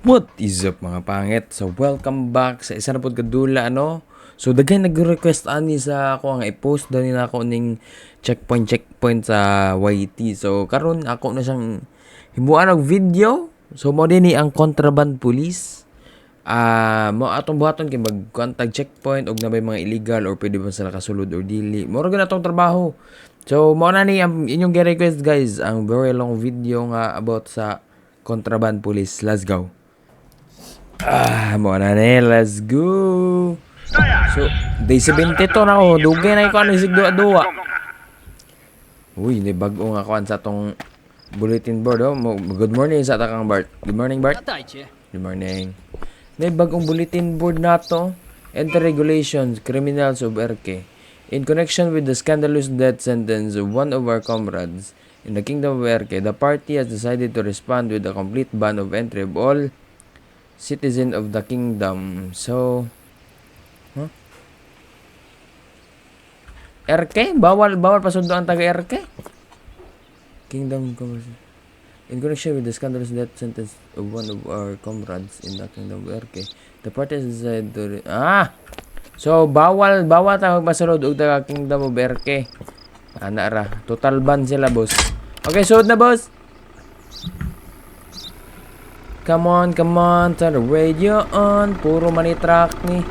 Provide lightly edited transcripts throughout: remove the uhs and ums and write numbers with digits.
What is up mga pangit? So welcome back sa isa na pod kadula ano. So daghan nag-request ani sa ako ang i-post daw nila ako ning checkpoint sa YT. So karon ako na siyang himuan og video. So mo dinhi ang contraband police. Mo atong buhaton kay mag-contact checkpoint og nabay mga illegal or pwede ba sila kasulod or dili. Mo ra atong trabaho. So mo na ni ang inyong gi-request guys ang very long video nga about sa contraband police. Let's go. Mo na ni, let's go. So, day 72 na ako. Dugay na ko ano isig duwa-duwa. Uy, may bago nga kuan sa tong bulletin board oh. Good morning sa takang Bart. Good morning Bart. Good morning. May bagong bulletin board na to. Enter regulations, criminals of RK. In connection with the scandalous death sentence of one of our comrades in the Kingdom of RK, the party has decided to respond with a complete ban of entry of all citizen of the kingdom. So, RK? Bawal pasundo ang taga RK? Kingdom commerce. In connection with the scandalous death sentence of one of our comrades in the kingdom of RK, the party has decided to... So, bawal tayo magpasulod og taga kingdom of RK. Ana ra. Total ban sila, boss. Okay, suod na, boss. Come on, turn the radio on. Puro money truck ni.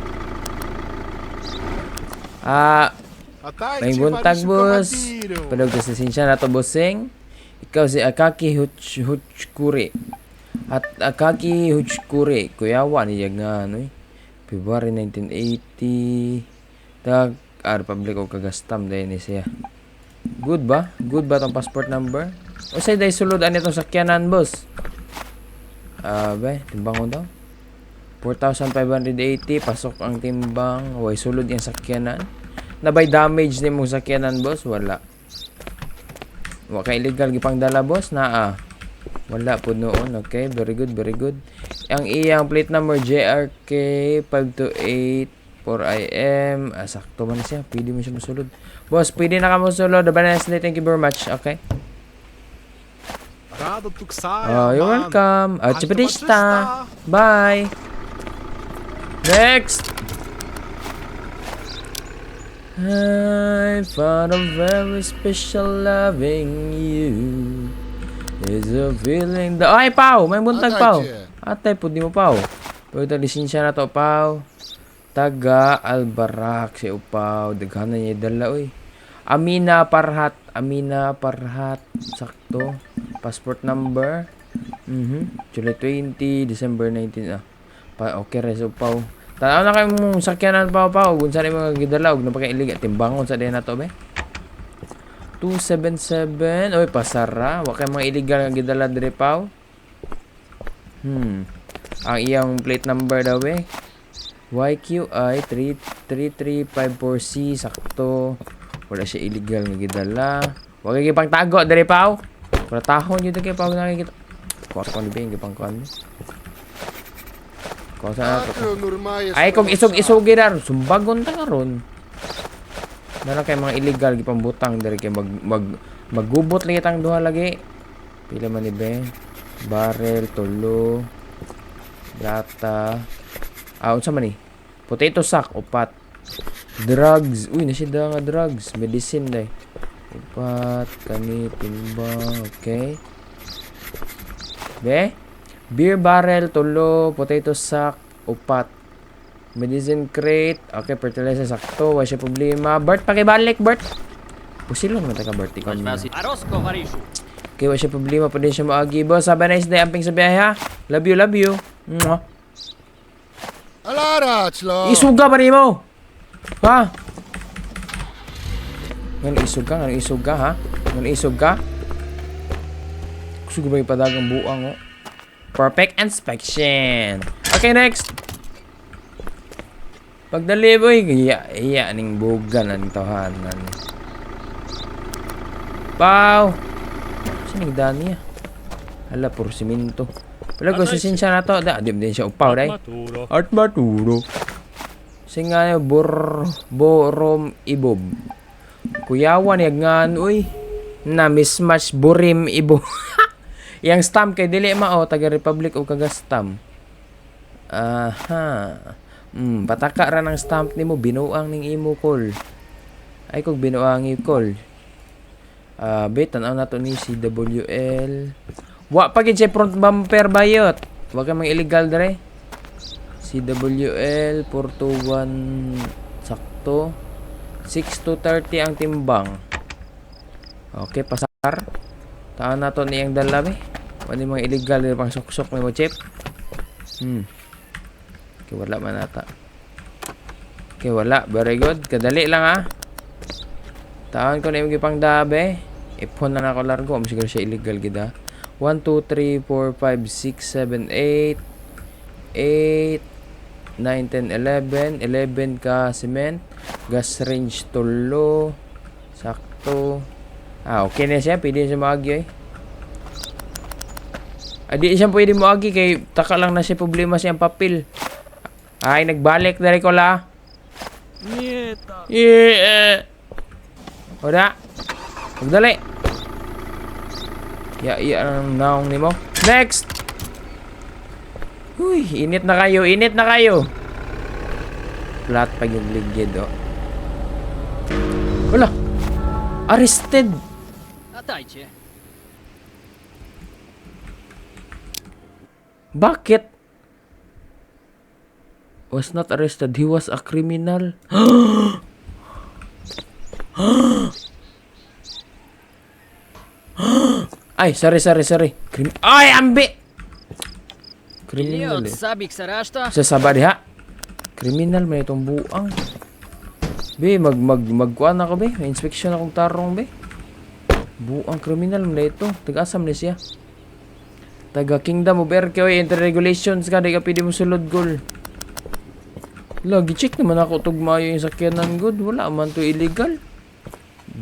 May buntag, boss. Padog sa sinsya na to, bossing. Ikaw si Akaki Huchkuri. At Akaki Huchkuri. Kuyawa niya nga, ano eh. February 1980. Republic of Kagastam. Dahil ni siya. Good ba? Good ba tong passport number? O say dahil sulod an itong sakyanan, boss. Timbang ko daw. 4,580. Pasok ang timbang. Huwag sulod yung sakyanan. Nabay damage ni mong sakyanan, boss? Wala. Wala ka illegal gipang dala, boss? Wala po noon. Okay, very good. Ang iyang plate number JRK 528 4IM. Sakto man siya. Pwede mo siya masulod. Boss, pwede na ka masulod. Thank you very much. Okay. You're welcome. Chipadista. Bye. Next. I found a very special loving you. Is a feeling the... Ay, Pao! May buntag, Pao. Atay, pwede mo, Pao. Pwede lisensya na to, Pao. Taga Albarak si Pao. Daghan na niya dala, uy. Amina Parhat. Sakto. Passport number. July 20, December 19. Okay, reso Pao. Tanaw na kayo mong sakyanan, Pao. Kung saan yung mga gidala, huwag na pagka-iliga. Timbangon sa din na to, be. 277. Uy, pasara. Huwag kayo mga illegal nga gidala dire, Pao. Ang iyang plate number daw, be. YQI 33354C. Sakto. Wala siya illegal nga gidala. Huwag kayo pang tago dire, Pao. Para tahon yun kayo, Pao, nakikita. Kuha ko ni ba yung gipang kuhan. Ay, kung isog-isogi na, sumbagon ta karon. Meron kayo mga illegal gipang butang dari kay maggubot lagi tang duha lagi. Pila man ni be? Barrel, tulo, lata. Unsa man ni? Potato sack, upat. Drugs. Uy, nasida nga drugs. Medicine day. Upat, kani, timbang. Okay. Be? Beer barrel, tulo, potato sack, upat. Medicine crate. Okay, fertilizer, sakto. Wala siya problema. Bert, pakibalik, Bert. Pusilo naman taga Bert. Okay, wala siya problema. Pwede siya maagi. Boss, have a nice day. Amping sa biyahe, ha? Love you. Isuga pa rin mo. Ha? Ngano isog ka, ha? Gusto ko ba ipadagang buang, oh? Perfect inspection. Okay, next. Pagdali, boy. Iya, ning bugan ang tahanan. Pau. Saan yung dani, ah? Hala, puro siminto. Wala ko, sisinsya na to. Di siya upaw, day. Art Maturo. Singa, borom ibob. Kuyawan, yagngan, uy. Na mismatch, burim ibob. Yang stamp kay dili mao taga Republic of Kagastam. Aha. Pataka ra ng stamp nimo binuang ning imo call. Ay kog binuang i call. Bet tanaw na to ni CWL. Wa pa gid siya front bumper bayot. Wa ka mang illegal dere. CWL 421 sakto. 6230 ang timbang. Okay, pasar. Taan na to niyang dala be. Wala mga illegal na pang sok-sok may mo chip. Okay, wala man ata. Okay, wala. Very good. Kadali lang ha. Taan ko na yung ipang dabe. Ipon na ako largo. Siguro siya illegal gida. 1, 2, 3, 4, 5, 6, 7, 8 8 9, 10, 11 11 ka cement. Gas range tulo. Sakto. Okay na siya. Pwede siya maagi di siya pwede maagi kay taka lang na siya problema siyang papel. Ay, nagbalik dari ko la. Oda. Magdali. Iya ang naong nimo. Next. Uy, init na kayo. Flat pa yung ligid, oh. Wala. Arrested. Bakit? Was not arrested. He was a criminal. Ay, sorry. Ay, ambi! Criminal Sasaba diha. Criminal may itong buang. Be, magkuan ako be. May inspection akong tarong be. Buang criminal na ito. Taga-asam na siya. Taga Kingdom of Erkeoy. Inter-regulations ka. Di ka pwede mo sulod gol. Lagi check naman ako tugmayo yung sakyanan good. Wala man to illegal.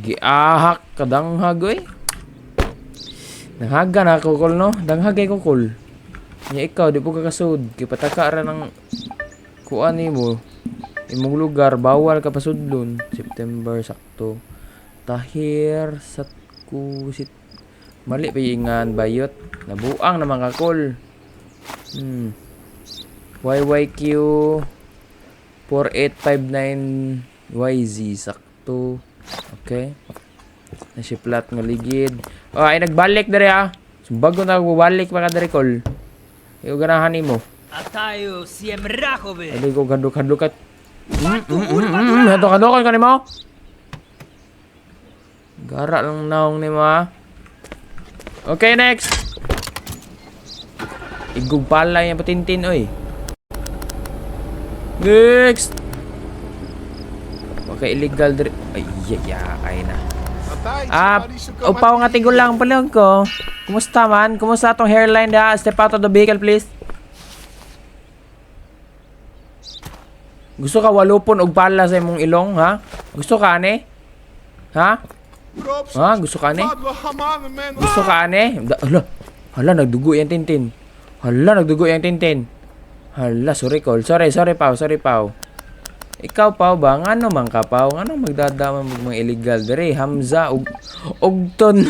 Giahak kadanghag eh. Nanghaga na ako kol no. Danghagay ko kol. Nya ikaw di po kakasud. Kay pataka ra ng kuan nimo. Imong lugar bawal ka pasudlon. September sakto. Tahir sa kusit. Mali pa ingan bayot. Nabuang naman ka kol. YYQ 4859 YZ sakto. Okay. Nasiplat nga ligid. Ay nagbalik dere ha. Bago na balik pa ka dere kol. Yung ganahan mo. Atayo siemrajo be. Ali ko ganduk-ganduk at. Hadok-hadok ka nimo. Gara lang naong nimo ha. Okay, next. Igug pala yung patintin oy. Next. Okay, illegal dre. Ay, ay na. Upaw nga tigol lang pala ko. Kumusta man? Kumusta atong hairline da? Step out of the vehicle, please. Gusto ka walupon og pala sa imong ilong, ha? Gusto ka ane? Ha? Ha? Gusto ka ane? Gusto ka ane? Hala, nagdugo yung tintin. Hala, sorry, Col. Sorry, Pao. Ikaw, Pao ba? Ngano man ka, Pao? Ngano magdadaman mo mga illegal? Dere, Hamza, Ogton.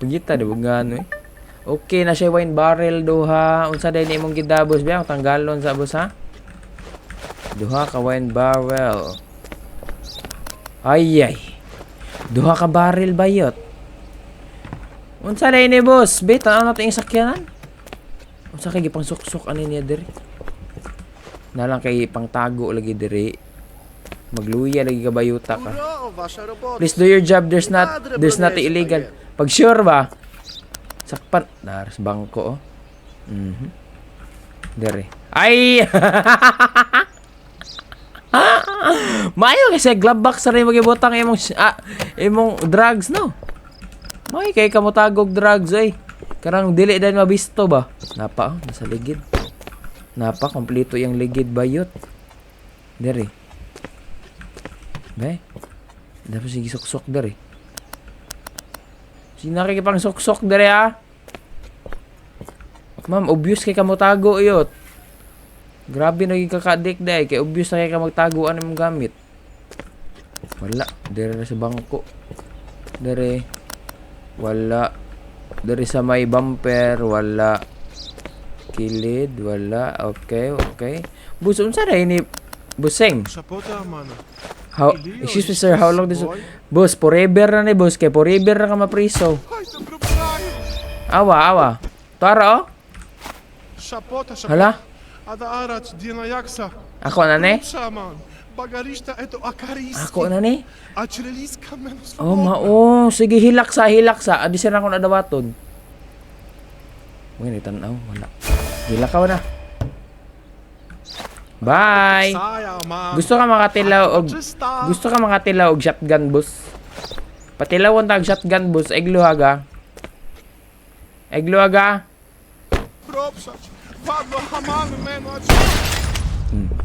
Pagita, di ba gano eh? Okay na siya wine barrel duha. Unsa day ni imong gidabos ba? Tanggalon sa bus ha? Duha ka wine barrel. Ay. Duha ka barrel bayot. Unsa day ni boss? Beta ano natin yung sakyanan? Unsa kay gipang suksok ani niya diri? Nalang kay pang tago lagi diri. Magluya lagi ka bayuta ka. Please do your job. There's not illegal. Pag sure ba? Sakpan. Naras bangko oh. Dere. Ay! Mayo kasi glove box sa rin magibutang imong drugs no. May kay kamo tagog drugs eh. Karang dili din mabisto ba? Napa nasa ligid. Napa kompleto yung ligid bayot. Dere. Be. Dapat sige sok-sok dere. Sinaki pang sok-sok dere ha. Ma'am, obvious kay ka mo tago iyot. Grabe naging kakadik day kay obvious na kay ka magtaguan imong gamit. Wala, dere sa bangko. Dere. Wala. Dere sa may bumper, wala. kilid, wala. Okay. Boss, unsa na ini? Buseng. Шапота, мана. How, excuse me sir, how long this? Boss, forever na ni boss. Kay forever na ka mapriso. Ай, добро правил. Awa. Tara, oh. Шапота, Hala? Ада арач, дина якса. Ako na ni? Шаман. Багаришта, ето акариски. Ako na ni? Ачрелиска менос. Oh, mao. Sige, hilaksa. Adi sira ako nadawaton. Uy, nitanaw. Wala. Hilakaw na. Bye! Saya, man. Gusto ka makatilaw og Czysta. gusto ka makatilaw og shotgun boss? Patilawon tag shotgun boss, egluhaga. Пропшач. Падло хаман мену.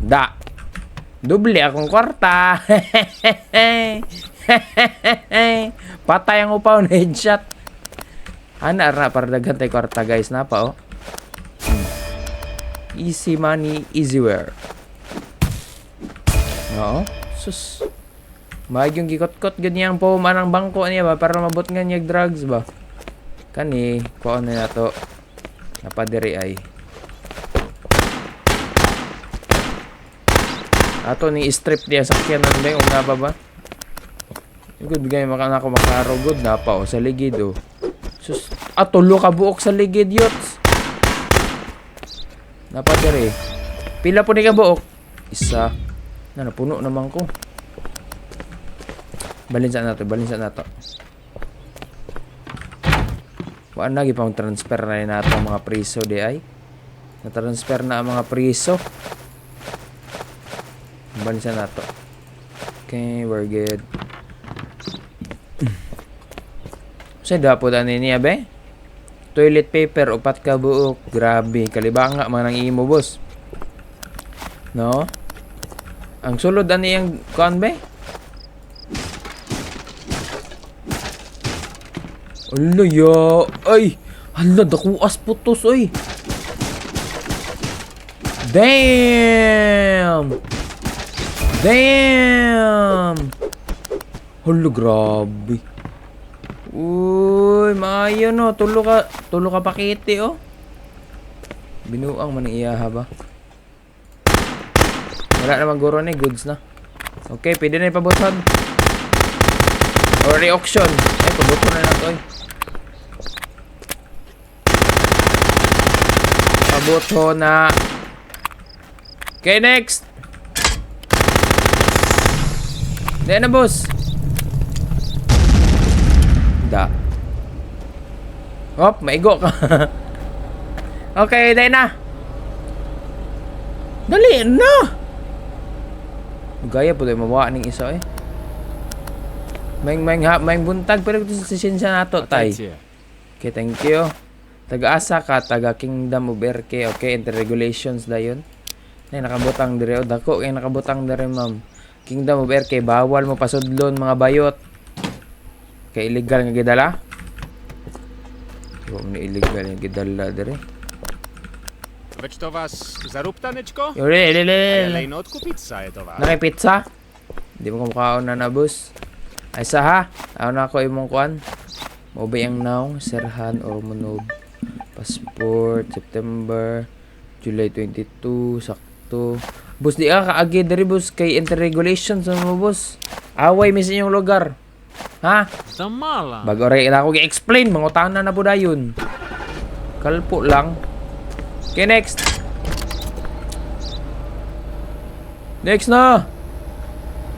Da. Doble akong kwarta. Patay ang upaw na headshot. Ana ra para daghan tay kwarta guys na pa oh. Easy money, easy wear. Oo. Sus. Mahig yung gikot-kot ganyang po manang bangko niya ba para mabot nga niya drugs ba. Kani, kuha na to. Napadiri ay. Ato ni strip niya sakyan na ba yung nga ba? Good bigay ako makarugod na pa o sa ligid o. Sus, tulo ka buok sa ligid yots. Napadiri. Pila po ni ka buok? Isa. Napuno naman ko. Balinsa na to. Waan lagi pang transfer na rin nato ang mga priso di ay. Na-transfer na ang mga priso. Balinsa na to. Okay, we're good. Sa dapo da niya be? Toilet paper, upat ka buok. Grabe, kalibanga man ang imo boss. No? Ang sulod ani yang kuan be? Ala ya, ay, hala dakuas putos oy. Damn. Hala grabe. Uy, maayo no, tulo ka pakiti oh. Binuang man ang iyaha ba? Wala naman guro ni goods na. Okay, pwede na ipabuton. Or re-auction. Ay, pabuton na to eh. Pabuton na. Okay, next. Dahil na boss. Da. Hop, maigo ka. Okay, dahil na. Dali na. Gaya po tayo mawa ng isa eh. May buntag pero ito sa sisensya nato tay. Okay, thank you. Taga-asa ka, taga Kingdom of Erke. Okay, inter-regulations da yun. Ay, nakabutang dire. O, dako, ay nakabutang dire, ma'am. Kingdom of Erke, bawal mo pasudlon mga bayot. Okay, illegal nga gidala. Huwag na illegal nga gidala dire. Veď to vás zarób, tanečko? Yuri, Ja lejnotku pizza je to vás. Nakipizza? Hindi mo kumakaon na boss. Ay sa ha? Ako na ako imong kuan. Mobay ang naong, Serhan or Monob. Passport, September, July 22, sakto. Boss, di ka kaagi dari boss kay inter-regulations mo boss. Away mi sa inyong lugar. Ha? Zamala. Bago rin ako i-explain, mangutanan na po na yun. Kalpo lang. Okay, next. Next na.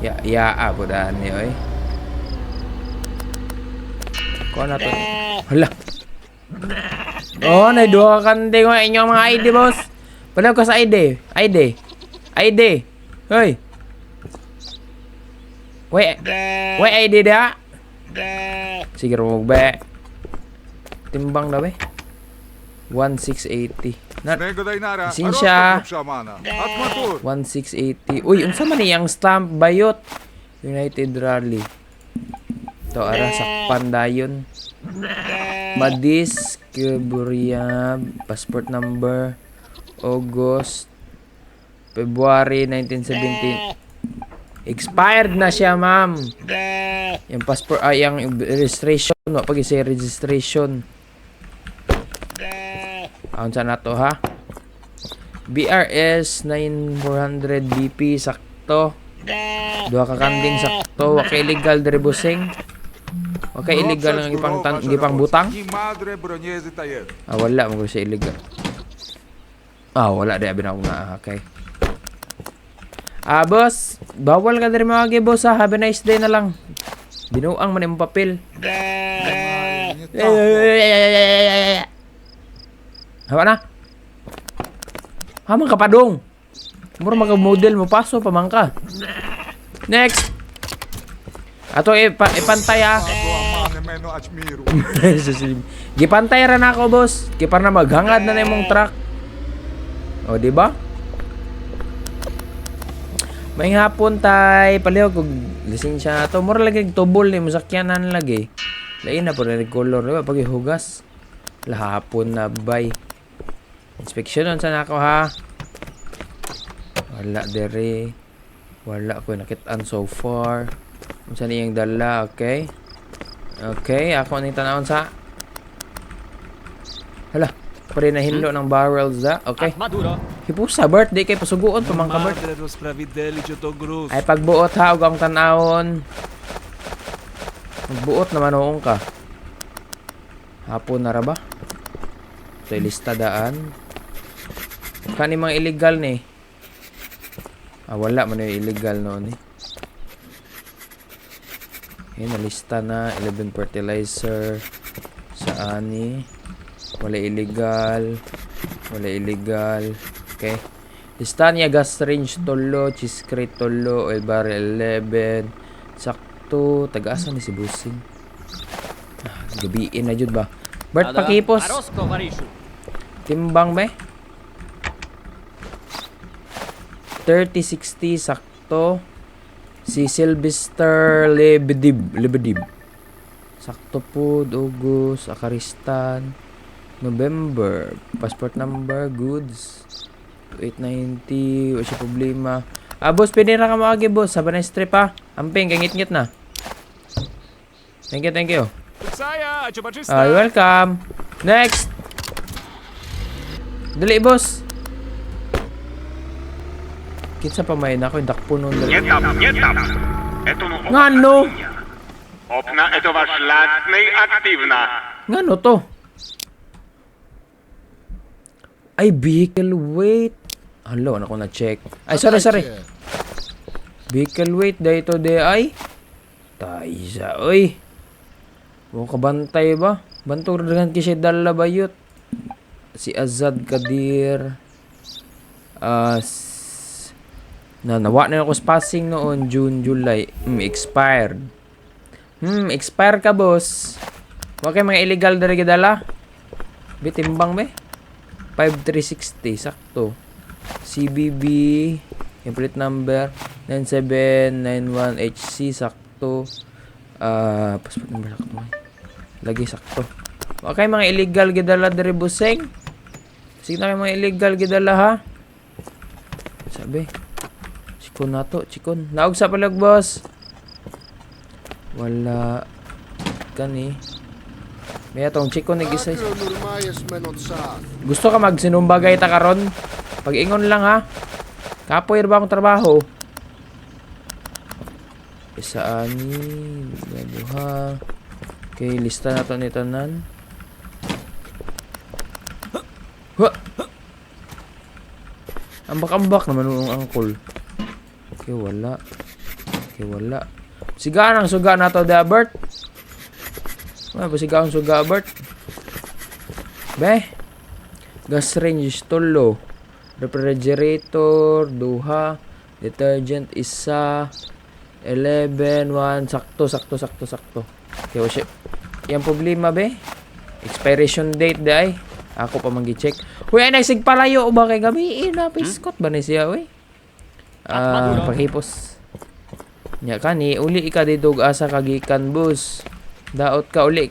Po na niyo eh. Kuha na to. Hala. Oh, naidua ka kandi ko inyong mga ID, boss. Palaw ka sa ID. Hoy. Wait ID dia. Sige mo be. Timbang na be. 1680. Sinsya. 1680. Uy, unsa man iyang stamp bayot? United Rally. To ara sakpan dayon. Madis Kilburia, passport number August February 1917. Expired na siya, ma'am. Yung passport yung registration, no pag isa registration. Aun sa nato ha. BRS 9400 BP sakto. Duha ka kanding sakto. Wa kay illegal diri busing. Wa kay illegal nga gipang butang. Wala mo siya illegal. Wala di abi na ako na. Okay. Boss, bawal ka diri mga boss ha. Have a nice day na lang. Binuang man imong papel. Hawa na. Hamang ka pa dong. Mura mag-model mo paso pa man ka. Next. Ato ipantay ah. Gipantay ra na ako boss. Kipar na maghangad na imong truck. O di ba? May hapon tay palihog kog lisensya na to. Mura lagi tubol ni musakyanan lagi. Lain na po rin color diba pag ihugas. Lahapon na bay. Inspection on sa nako ha. Wala dere. Wala ko nakitaan so far. Unsa niyang dala, okay? Okay, ako ni tanawon sa. Hala, pare na hinlo ng barrels da. Okay. Maduro. Hipusa birthday kay pasuguon pa man ka Bert. Ay pagbuot ha ug ang tanawon. Magbuot naman noong ka. Hapon na ra ba? So lista daan. Kani mga illegal ni. Wala man yung illegal noon eh. Nalista na 11 fertilizer sa ani. Wala illegal. Wala illegal. Okay. Lista niya gas range tolo, cheese crate tolo, oil barrel 11. Sakto, taga-asa ni si Busing. Gabiin na jud ba? Bert pakipos. Arosko Varishu. Timbang ba? 3060 sakto. Si Sylvester Lebedib. Sakto po. August, Akaristan, November. Passport number, goods. 890. Wala siya problema. Boss, pwede na ka maagi, boss. Sabi na strip ha. Amping, kangit-ngit na. Thank you. Saya, chupa czysta. Welcome. Next. Dali, boss. Kinsa pa may na ako, dakpo nun. Nie tam. Eto no Ngano? opna, eto wasz las neaktywna. Ngano to? Ay, vehicle weight. Hello, ano ko na-check. Ay, sorry. Vehicle weight, dahito de ay. Taysa, oy. Mo kabantay ba? Bantog rin kasi dala bayot. Si Azad Kadir. Nawa na ako sa passing noon, June, July. Expired. Expire ka, boss. Huwag kayo mga illegal na rin dala. Bitimbang ba? 5360, sakto. CBB, yung plate number, 9791HC, sakto. Passport number, sakto. Lagi, sakto. Huwag kayo mga illegal gidala dari buseng. Sige na kayo mga illegal gidala, ha? Sabi. Chikon na to, chikon. Naog sa palag, boss. Wala. Kani. May atong chikon nag-isa. Gusto ka magsinumbagay ta karon? Pag-ingon lang, ha? Kapoy ba akong trabaho? Isa ani. Duha. Okay, lista na to ni tanan. Ambak-ambak naman yung angkol. Okay, wala. Sigaan ang suga na to, Bert. Ano ba sigaan ang suga, Bert? Be? Gas range, tolo. Refrigerator, duha. Detergent, isa. 11, 1. Sakto. Okay, wala. Yung problema, be? Expiration date, day. Ako pa manggi-check. Uy, ay nagsig palayo o ba kay gabi? Napiskot ba ni siya, uy? Pakipos. Nya kani, uli ka dito asa kagikan, boss. Daot ka, uli.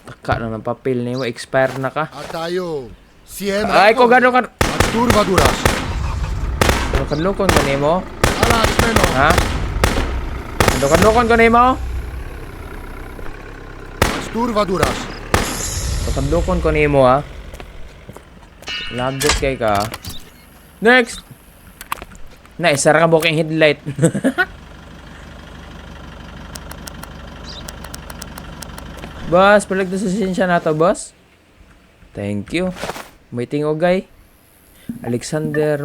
Taka na ng papel ni mo, expire na ka. Atayo. Siem. Ay, ko gano ka. Turva duras. Kanlukon ka nimo? Alas meno. Ha? Kanlukon ka nimo? Turva duras. Kanlukon ko nimo, ha? Lagot kay ka. Next! Na, isara ka bukeng headlight. Boss, palag na sa sisensya na to, boss. Thank you. May tingogay. Alexander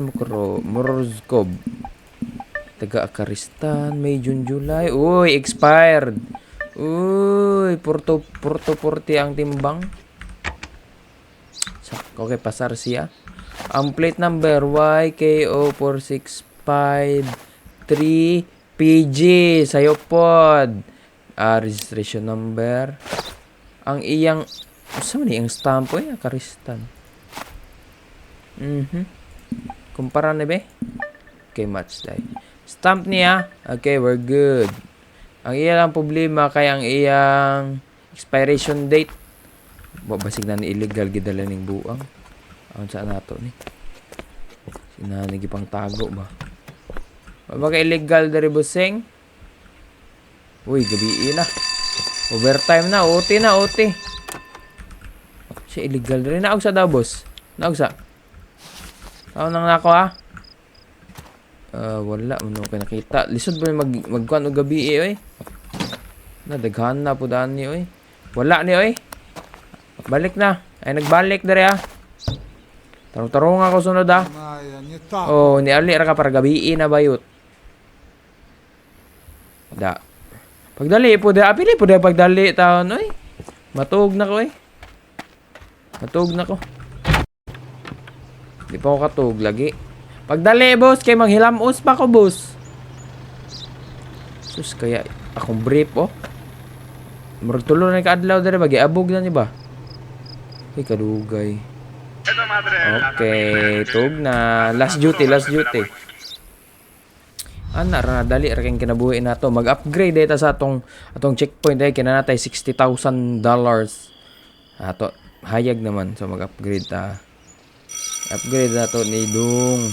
Morozkov. Taga Akaristan, May, June, July. Uy, expired. Uy, Porto 40 ang timbang. Okay, pasar siya. Ang plate number YKO4653PG. Sayo pod. Registration number. Ang iyang saan ni ang stampo Akaristan. Kumpara na be? Okay, match die. Stamp niya. Okay, we're good. Ang iyang problema kay ang iyang expiration date. Basig na ni illegal gidala ning buang. Ang saan nato ni? Sinanigi pang tago ba? Baka illegal dari busing. Uy, gabi na. Overtime na, OT na, OT. Siya illegal rin. Naog sa daw, boss. Naog sa. Tao nang nako, ha? Wala. Ano ko nakita. Lisod ba magkuhan o gabi, oy? Nadaghan na po daan ni, oy. Wala ni, oy. Balik na. Ay, nagbalik dari, ha? Tarong-tarong ako sunod, ha? Oh, ni Ali ra ka para gabi na bayot. Da. Pagdali po da, apili po da pagdali taon, oy. Matug na ko, oy. Matug na ko. Di pa ako katug lagi. Pagdali, boss, kay manghilamos pa ko, boss. Sus, kaya akong brief, oh. Murtulo na kaadlaw dere bagi abog na ni ba? Ay kadugay. Okay, tug na. Last duty, last duty. Ana ra dali ra kang kinabuhi nato. Mag-upgrade data sa atong checkpoint ay kinanatay $60,000. Ato hayag naman so mag-upgrade ta. Upgrade nato ni Dung.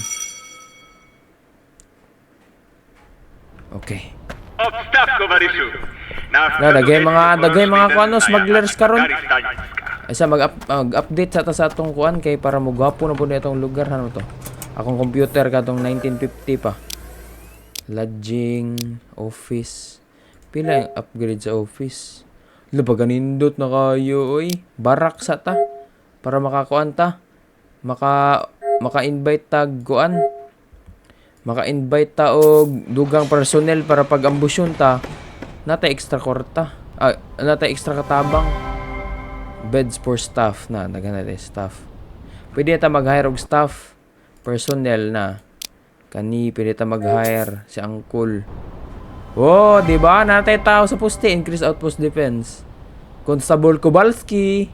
Okay. Na dagay mga kuno smugglers karon. Asa mag-update sa atong kuan kay para mo gwapo na pud itong lugar ano to. Akong computer katong 1950 pa. Lodging, office. Pila yung upgrade sa office? Laba ganindot na kayo, oy. Barak sa ta. Para makakuan ta. Maka-invite tag kuan. Maka-invite ta og dugang personnel para pag-ambusyon ta. Natay extra korta. Natay extra katabang. Beds for staff na. Naganay staff. Pwede ta mag-hire og staff. Personnel na. Kani pwede ta mag-hire si Uncle. Oh, di ba? Natay tao sa poste, increase outpost defense. Constable Kowalski.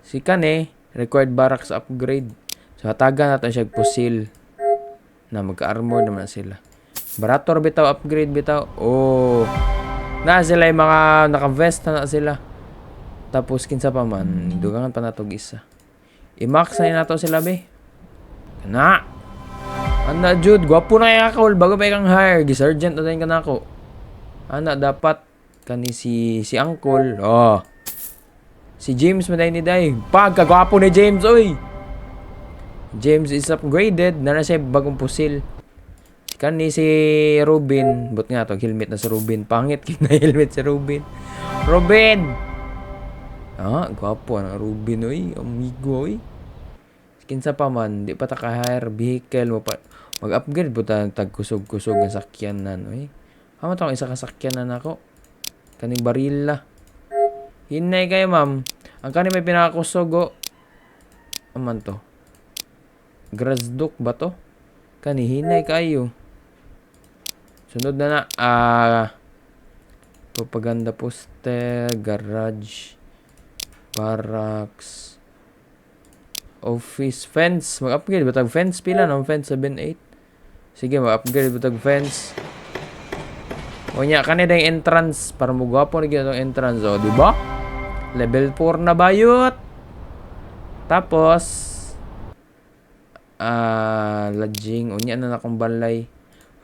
Si Kane, required barracks upgrade. So hatagan natin siya pusil. Na magka-armor naman sila. Barator bitaw upgrade bitaw. Oh. Na sila yung mga naka-vest na sila. Tapos kinsa pa man, dugangan pa natog isa. I-max na nato sila be. Kana. Ana Jude, gwapo na kaya ka bago pa kang hire, gi-sergeant na tayo ka na ako. Ana, dapat kani si Uncle. Oh. Si James maday ni day. Pagkagwapo ni James, oy. James is upgraded, na siya bagong pusil. Kani si Robin, but nga to helmet na si Robin. Pangit kina helmet si Robin. Robin. Gwapo na Robin, oy. Amigo, oy. Kinsa pa man, di pa ta ka-hire vehicle mo pa. Mag-upgrade po ta tagkusog-kusog ng sakyanan, oy. Hama ta isa ka sakyanan ako. Kaning barila. Hinay kayo, ma'am. Ang kani may pinakakusog, oh. Aman to. Grazdok ba to? Kani hinay kayo. Sunod na propaganda poster, garage, barracks, office, fence. Mag-upgrade ba tag fence? Pila no? Fence 7-8. Sige, mag-upgrade ba tag fence? O nya, kanina yung entrance. Para magwapo na gina itong entrance. O, diba? Level 4 na bayot. Tapos, lodging. O nya na akong balay.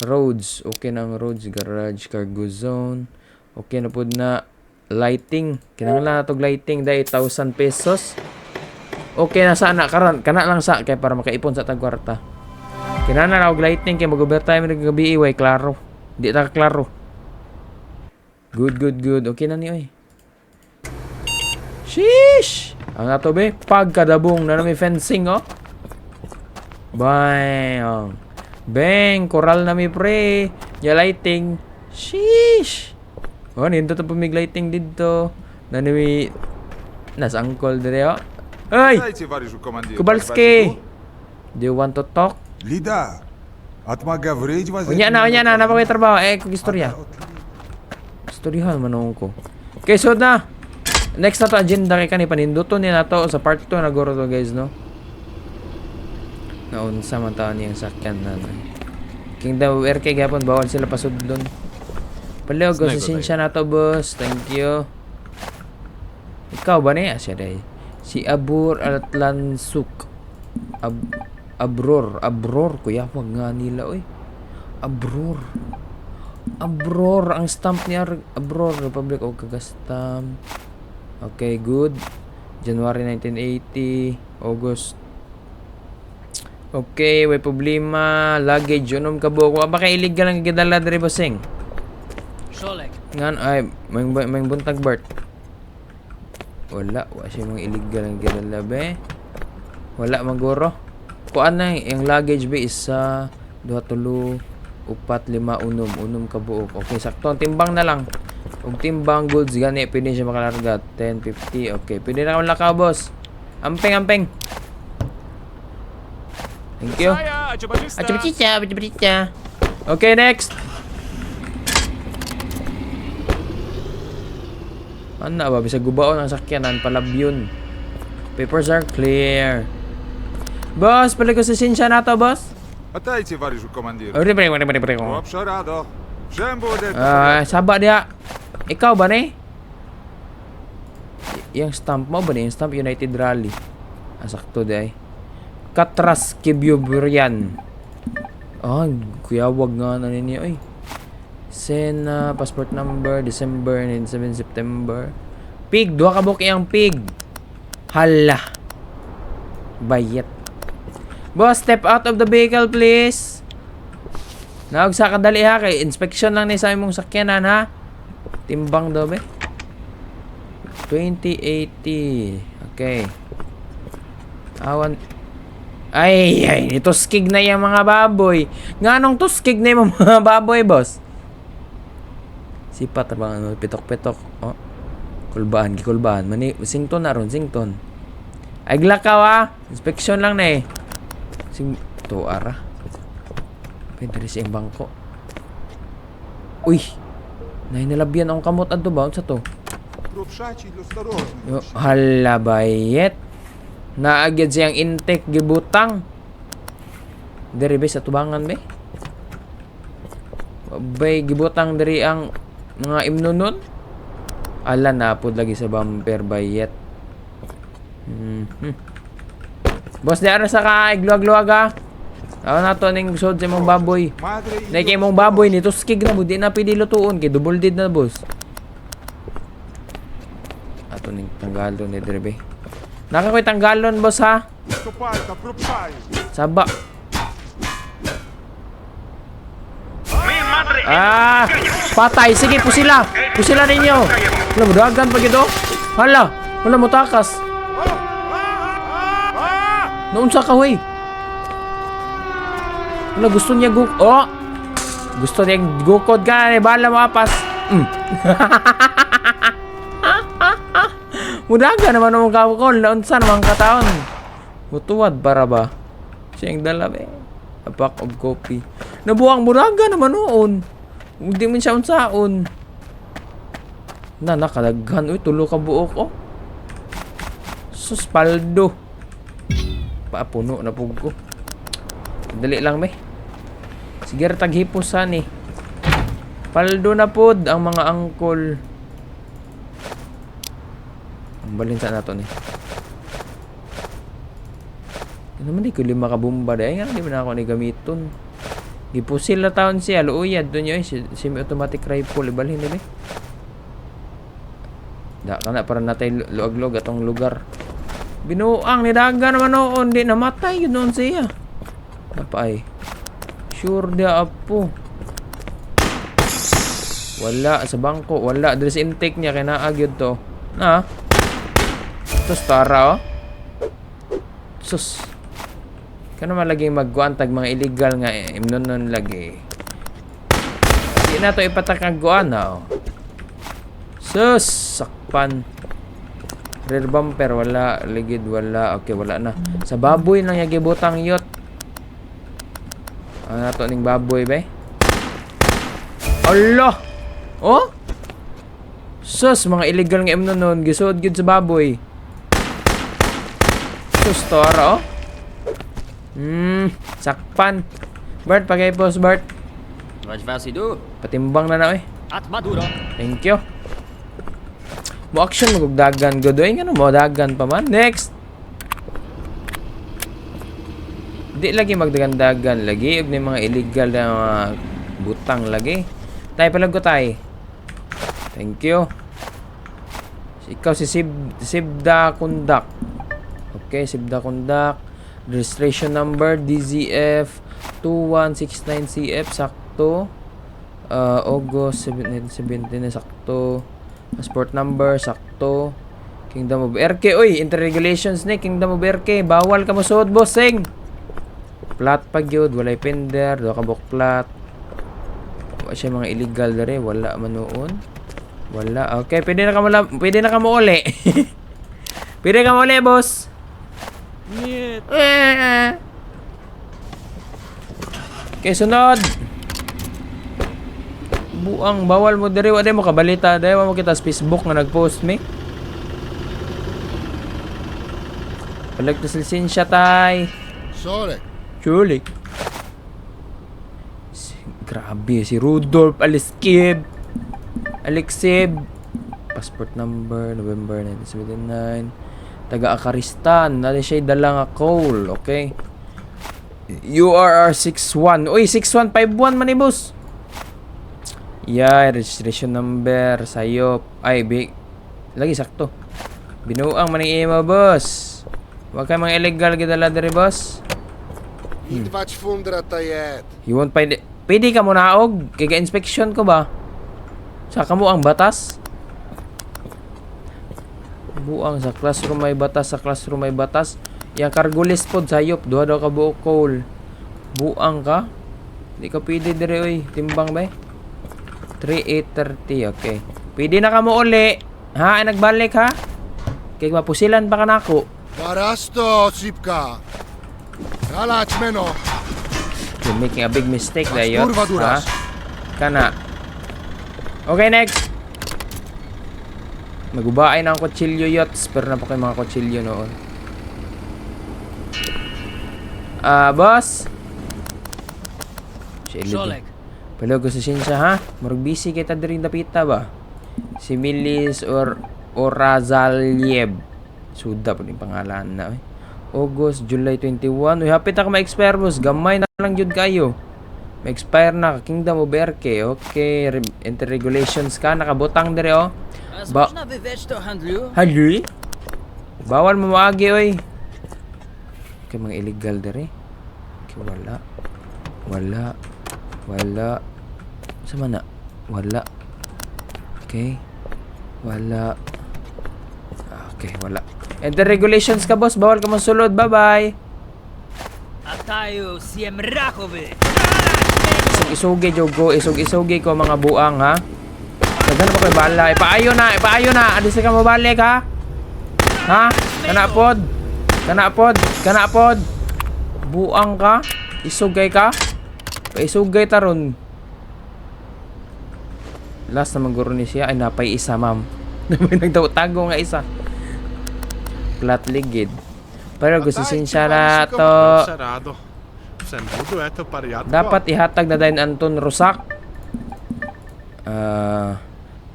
Roads. Okay na ang roads. Garage, cargo zone. Okay na po na lighting. Kinanglan na itong lighting. Dahil 1,000 pesos. Okay na sana karon kana lang sa kay para makaipon sa tagwarta. Kinana na og lightning kay mag-overtime ni gabi way klaro. Di ta klaro. Good. Okay na ni oy. Sheesh. Ang ato be pagkadabong na may fencing oh. Bang. Bang, koral na mi pre. Ya lighting. Sheesh. Oh, nindot ang pumig lighting dito. Na mi nasa angkol dire oh. Hey! Дайте, товарищу командиру. Kubalski! Do you want to talk? Лида, отмага вредь вас. Unya na, napakay trabaho. Kung istorya. Istoryahan manong ko. Okay, so na. Next na to agenda kay kani paninduto ni nato sa part 2 na guro to guys, no? Naunsa man taon niyang sakyan na. Kingdom RK gapon bawal sila pasudlon. Paliog ko sa sinsya na to, boss. Thank you. Ikaw ba niya? Siya day. Si Abur Atlansuk. Abror. Kuya, wag nga nila, oy. Abror. Ang stamp niya. Abror, Republic of Kagastam. Okay, good. January 1980. August. Okay, may problema. Luggage, unom ka buko. Baka illegal ang gidala diri bossing. Solek. Ngan, ay, may buntag Bart. Wala siya mga illegal ang gidala be. Wala maguro. Kuan na yung luggage be isa 2 3 4 5 unom ka buok. Okay, sakto ang timbang na lang. Ug timbang goods gani pwede siya makalarga 10 50. Okay, pwede na wala ka boss. Ampeng. Thank you. Saya, Achipichicha. Okay, next. Ano ba? Bisa gubaon ang sakyanan. Palabyon. Papers are clear. Boss, pala ko sa sinsya na to, boss. Отдайте, товарищу командиру. Pre. Обща радо. Всем будет. Sabak dia. Ikaw ba ni? Yung stamp mo ba ni? Yung stamp United Rally. Sakto di ay. Katras Kibyuburian. Kuya, wag nga na ninyo. Ay. Sena, passport number, December 97 September. Pig, 2 ka buki ang pig. Hala. Bayet. Boss, step out of the vehicle, please. Naog sa kadali ha, kay inspection lang ni sa imong sakyanan ha. Timbang daw be. 2080. Okay. Awan. Ay, tuskig na yung mga baboy. Nga nung tuskig na yung mga baboy, boss? Sipat ba ano, pitok-pitok. Oh. Kulbaan. Sington na ron, sington. Ay glakaw ah. Inspection lang na eh. To ara. Pwede rin siyang bangko. Uy. Nahinalabyan akong kamot adto ba? Sa to? Hala bayet. Naagad siyang intake gibutang. Diri be sa tubangan be. Bay gibutang diri ang mga imnunon. Ala na pud lagi sa bumper bayet. Boss di ara sa ka igluag-luag ah. Aw na to ning sod sa imong baboy. Nay kay imong baboy ni tuskig na budi na pidi lutuon kay double dead na boss. Ato ning tanggalon ni diri be. Nakakoy tanggalon boss ha. Saba. Patay. Sige, pusila. Pusila ninyo. Wala, mudagan pa gito. Hala, wala mo takas. Naunsa ka, huy. Wala, gusto niya Oh! Gusto niya gukod ka. Bala mo apas. Mudagan naman ang kakukol. Naunsa naman kataon. Mutuwad para ba? Siyang dala, be. A pack of coffee. Nabuang muraga naman noon. Hindi man siya unsaon. Nakalaghan. Uy, tulo ka buok, oh. Sus, paldo. Paapuno na pug ko. Dali lang, may. Sige, taghipusan, eh. Paldo na pod ang mga angkol. Ang balinsa na to, eh. Naman di ko 5 kabumba dahil nga hindi mo na ako ni gamiton. Gipusil na taon siya. Luuyad doon yun. Semi-automatic rifle. Ibalhin nila. Da ka na para natay luag-log atong lugar. Binuang ni dagan naman noon, di namatay yun noon siya. Napay. Sure dia apo. Wala sa bangko, wala diri sa intake niya kay naag yun to. Na. Sus tara oh. Sus. Kano man lagi magguantag mga illegal nga imnon lagi. Di na to ipatak ang guan oh. Sus, sakpan. Rear bumper, wala. Ligid, wala. Okay, wala na. Sa baboy lang yung gibutang yot. Ano na to ning baboy, ba? Allah! Oh? Sus, mga illegal nga imnon nun. Gisod gid sa baboy. Sus, tara, oh. Sakpan. Bart, pagay-post, Bart. Wat was hij doen? Patimbang na na, eh. At Maduro. Thank you. Mo action magdagan godoy ngano mo dagan pa man. Next. Di lagi magdagan-dagan lagi ug ni mga illegal na mga butang lagi. Tay palag ko tay. Thank you. Ikaw si Sibda Kundak. Okay, Sibda Kundak. Registration number DZF 2169CF sakto. August 17 na sakto. Passport number, sakto. Kingdom of RK. Uy, interregulations ni Kingdom of RK. Bawal ka masud, bossing. Plat pag yun. Walay pender. Doa ka bukplat. Wala siya mga illegal dere. Wala man noon. Wala. Okay, pwede na ka mo uli. Pwede ka mo uli, boss. Niet. Okay, sunod. Buang bawal mo diri wa mo kabalita dai mo kita sa Facebook nga nagpost mi. Palag to lisensya tay. Sorry. Chuli. Grabe si Rudolph Alexib. Passport number November 1979. Taga Akaristan, na siya dala nga call, okay? URR 61. Uy, 6151 man ni boss. Yeah, registration number, sayop. Ay, lagi sakto. Binuang man ni imo, boss. Wag kay mga illegal gidala diri, boss. Niet wat fundra tajet. You won't find it. Pwede ka mo naog, kaya inspection ko ba? Saka mo ang batas? Buang sa classroom may batas, Yang cargo list pod sayop, duha daw ka buok call. Buang ka? Di ka pwede dire oy, timbang ba? 3830, okay. Pwede na ka mo uli. Ha, ay nagbalik ha? Kaya mapusilan pa ka na ako. Parasto, Sipka. Kalach meno. You're making a big mistake na yun. Kurva Ha? duras. Kana. Okay, next. Magubaay na ang kutsilyo yachts. Pero na pa kayo mga kutsilyo noon. Boss. Sholek. Palo gusto siya ha? Murag busy kita diri dapita ba? Si Milis or Razaliev. Suda po yung pangalan na. August, July 21. Uy, hapit ako ma-expire boss. Gamay na lang jud kayo. Ma-expire na. Kingdom of RK. Okay. Enter regulations ka. Nakabutang diri oh. Można wywieć to handlu? Hali? Bawal mo maagi oy. Okay, mga illegal diri. Okay, wala. Sama na? Wala. Okay. Wala. Okay, wala. Enter regulations ka, boss. Bawal ka masulod. Bye-bye. Ataju Siemrachowy. Isugay, Jogo. Isugay ko mga buang, ha? Nagano pa ko'y bala. Ipaayo na. Adis ka mabalik, ha? Ha? Kanapod. Buang ka? Isugay ka? Paisugay taron. Last naman guro ni siya. Ay, napay isa, ma'am. May nagtago nga isa. Plat ligid. Pero gusto siya na to. Sarado. Sen budu eto pariatko. Dapat ihatag na din Anton Rosak.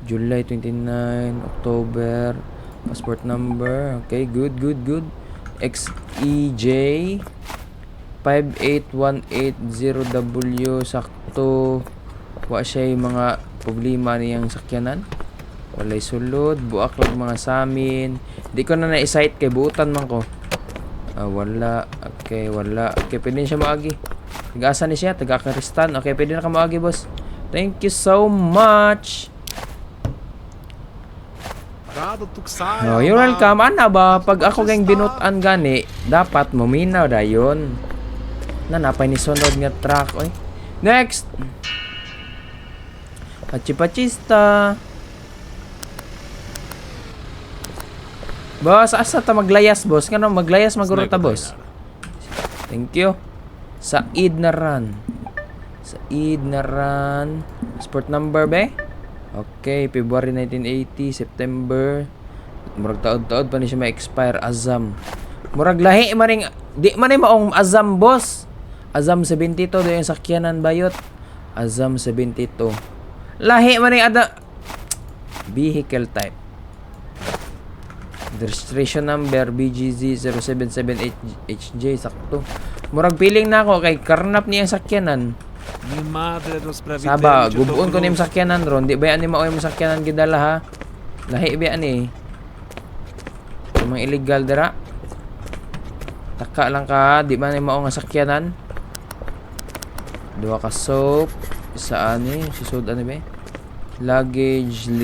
July 29, October. Passport number. Okay, good. XEJ 58180W. Sakto. Wa siya yung mga problema niyang sakyanan. Walay sulod. Buak lang mga samin. Di ko na na-excite kay buutan man ko. Wala. Okay, wala. Okay, pwede na siya maagi. Taga-asa ni siya? Taga-Karistan. Okay, pwede na ka maagi, boss. Thank you so much. Rado tuksaya. Oh, you're welcome. Ana ba? Pag ako gang binutan gani, dapat muminaw dayon. Napay ni sunod nga truck, oy. Next. Pachipachista. Boss, asa ta maglayas, boss? Kano maglayas maguro ta, boss? Thank you. Said na run. Said na run. Sport number be? Okay, February 1980, September. Murag taod-taod pa ni siya ma-expire. Azam. Murag lahi maring di man ay maong Azam, boss. Azam 72 do yung sakyanan bayot. Azam 72. Lahi maring ada vehicle type. The registration number BGZ 0778HJ sakto. Murag piling na ako kay karnap niya ang sakyanan. Mi madre do spravite. Saba, gubuon ko ni yung sakyanan ron. Di ba yan ni maoy mo sakyanan gidala ha? Lahi ba yan eh? Yung mga illegal dira. Taka lang ka, di ba ni maong nga sakyanan? Dua ka soap. Isa ani, susod ani ba? Luggage 5.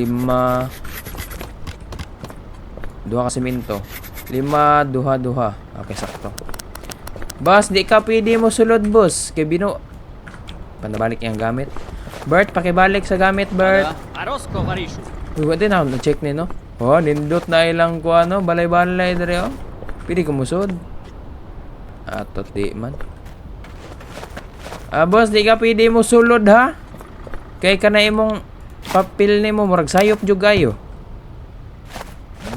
Duha ka semento. 5, duha. Okay, sakto. Boss, di ka pwede mo sulod, boss. Kay bino. Panabalik yung gamit. Bert, pakibalik sa gamit, Bert. Arosko varishu. Uy, wala din ako. Na-check ni, no? Oh, nindot na ilang ko, ano? Balay-balay, dere, oh. Pwede ko musod. Atot, di man. Boss, di ka pwede mo sulod, ha? Kay ka na imong papil ni mo. Murag sayop jugayo.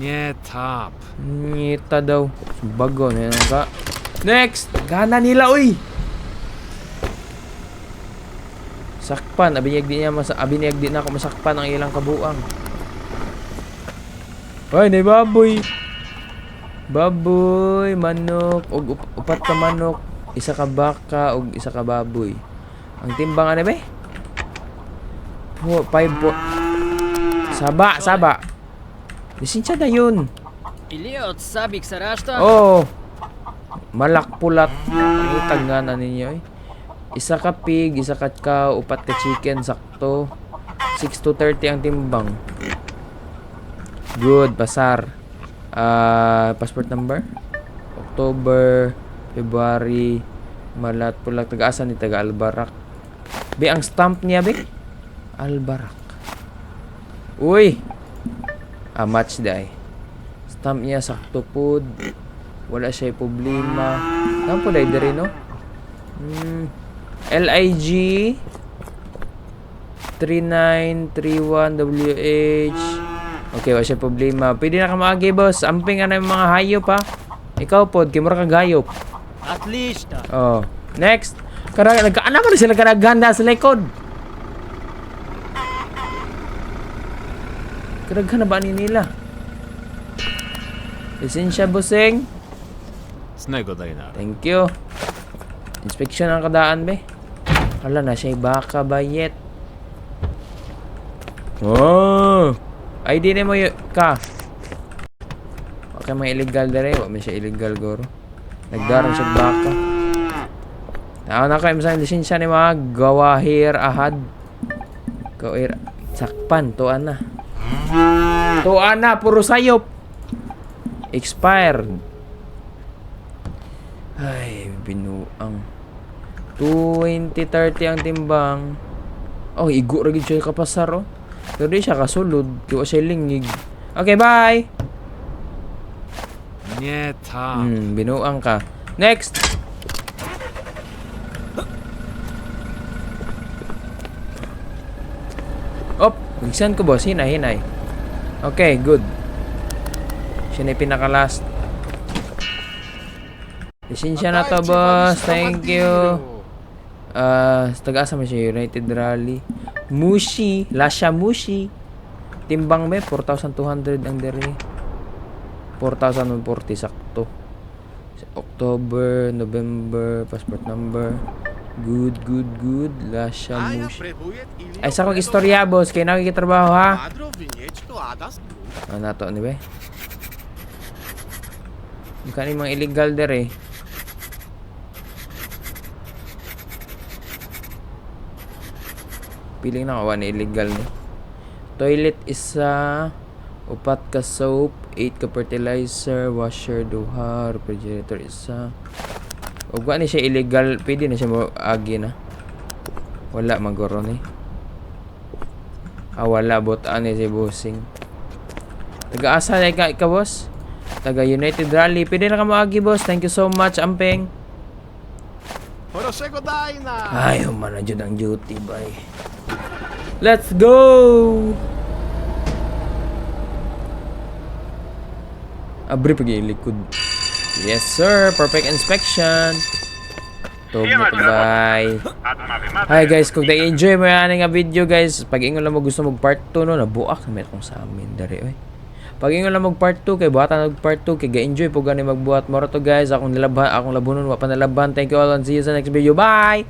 Nie tap. Ngita daw. Bago na yan ka. Next! Gana nila, uy! Sakpan. Abiniyag di na ako masakpan ang ilang kabuang. Ay, na baboy. Baboy, manok. Og upat ka manok. Isa ka baka. Og isa ka baboy. Ang timbang ano ba? 5 po. Saba. Lisensya na yun. Iliot sabik sa rashta. Oh. Malakpulat. Itag nga na ninyo eh. Isa ka pig, isa ka cow, upat ka chicken, sakto. 6 to 30 ang timbang. Good, pasar. Passport number? October, February, malat pulat. Taga-asa ni taga Albarak. Be, ang stamp niya, be? Albarak. Uy! Match day. Stamp niya sakto pod. Wala siya problema. Saan po day diri no? LIG 3931WH. Okay, wala siya problema. Pwede na ka maagi, boss. Amping ano yung mga hayop ha. Ikaw pod, kay mura kag hayop. At least. Oh. Next. Nagkaana pa rin sila karaganda sa likod. Karaghan na ba ni nila? Lisensya, bossing. Snego dajna. Thank you. Inspection ang kadaan, be. Hala na siya baka bayet. Oh! ID na mo ka. Okay, may illegal dere. Wala may siya illegal, goro. Nagdaran siya baka. Na kayo sa lisensya ni mga gawahir ahad. Gawahir. Sakpan, tuan na. Tuan na, puro sayop. Expired. Ay, binuang. 20-30 ang timbang. Oh, igo rin siya kapasar, oh. Pero di siya kasulod. Kiwa siya lingig. Okay, bye! Nie tap. Binuang ka. Next! Op! Bigsan ko, boss. Hinay. Okay, good. Siya na yung pinaka-last. Lisensya na to, boss. Thank you. Taga-asa mo siya. United Rally. Mushi. Lasha Mushi. Timbang may 4,200 ang dere. 4,040 sakto. October, November, passport number. Good. Lasha Mushi. Ay, sa kong istorya, boss. Kaya nakikitrabaho, ha? Ano to, ni ba? Mukha ni mga illegal der eh. Piling na kawan illegal ni. Toilet isa, upat ka soap, 8 ka fertilizer, washer duha, refrigerator isa. Ug wa ni siya illegal, pwede na siya mo agi na. Wala magoro ni. Wala botaan ni si bossing. Taga-asa na ka boss? Taga United Rally. Pwede na ka maagi boss. Thank you so much, Ampeng. Ay, humana dyan ang duty, bye. Let's go! Abri pag likod. Yes sir, perfect inspection. Tog na to, bye. Hi guys, kung na-enjoy mo yan nga video guys, pag ingon lang mo gusto mag part 2 no, nabuak na itong sa amin dari oy. Pag ingon lang mag part 2 kay buhatan mag part 2 kay ga-enjoy po gani magbuhat mo to guys. Akong labunon wa pa nalaban. Thank you all and see you sa next video. Bye.